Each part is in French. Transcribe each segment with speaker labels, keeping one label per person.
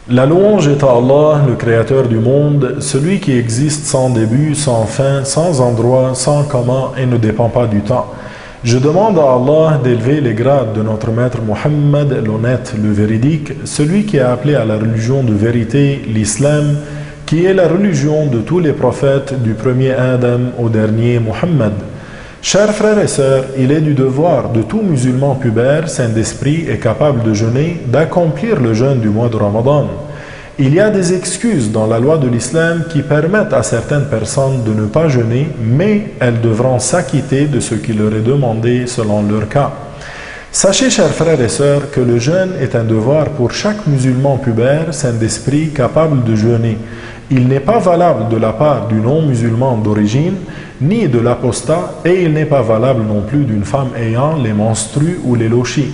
Speaker 1: La louange est à Allah, le Créateur du monde, celui qui existe sans début, sans fin, sans endroit, sans comment et ne dépend pas du temps. Je demande à Allah d'élever les grades de notre maître Muhammad, l'honnête, le véridique, celui qui a appelé à la religion de vérité, l'islam, qui est la religion de tous les prophètes, du premier Adam au dernier Muhammad. Chers frères et sœurs, il est du devoir de tout musulman pubère, saint d'esprit et capable de jeûner, d'accomplir le jeûne du mois de Ramadan. Il y a des excuses dans la loi de l'islam qui permettent à certaines personnes de ne pas jeûner, mais elles devront s'acquitter de ce qui leur est demandé selon leur cas. Sachez, chers frères et sœurs, que le jeûne est un devoir pour chaque musulman pubère, saint d'esprit, capable de jeûner. Il n'est pas valable de la part du non-musulman d'origine, ni de l'apostat, et il n'est pas valable non plus d'une femme ayant les menstrues ou les lochis.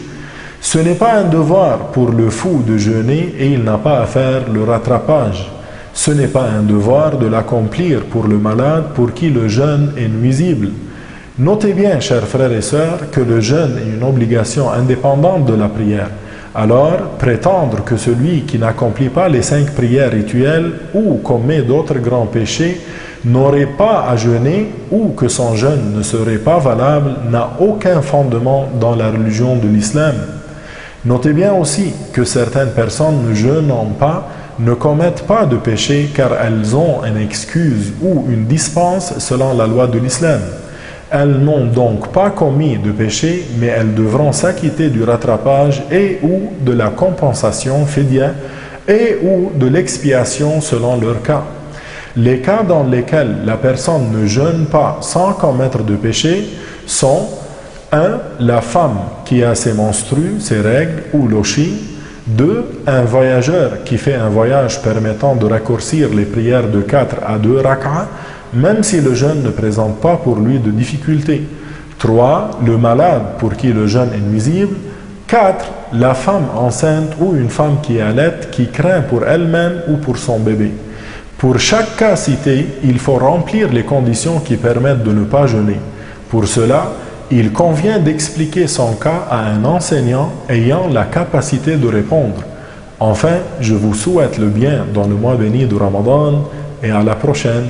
Speaker 1: Ce n'est pas un devoir pour le fou de jeûner et il n'a pas à faire le rattrapage. Ce n'est pas un devoir de l'accomplir pour le malade pour qui le jeûne est nuisible. Notez bien, chers frères et sœurs, que le jeûne est une obligation indépendante de la prière. Alors, prétendre que celui qui n'accomplit pas les 5 prières rituelles ou commet d'autres grands péchés n'aurait pas à jeûner ou que son jeûne ne serait pas valable n'a aucun fondement dans la religion de l'islam. Notez bien aussi que certaines personnes ne jeûnant pas ne commettent pas de péché car elles ont une excuse ou une dispense selon la loi de l'islam. Elles n'ont donc pas commis de péché, mais elles devront s'acquitter du rattrapage et ou de la compensation fidya et ou de l'expiation selon leur cas. Les cas dans lesquels la personne ne jeûne pas sans commettre de péché sont 1. La femme qui a ses menstrues, ses règles ou lochis. 2. Un voyageur qui fait un voyage permettant de raccourcir les prières de 4 à 2 rak'a, même si le jeûne ne présente pas pour lui de difficultés. 3. Le malade pour qui le jeûne est nuisible. 4. La femme enceinte ou une femme qui allaite, qui craint pour elle-même ou pour son bébé. Pour chaque cas cité, il faut remplir les conditions qui permettent de ne pas jeûner. Pour cela, il convient d'expliquer son cas à un enseignant ayant la capacité de répondre. Enfin, je vous souhaite le bien dans le mois béni de Ramadan et à la prochaine.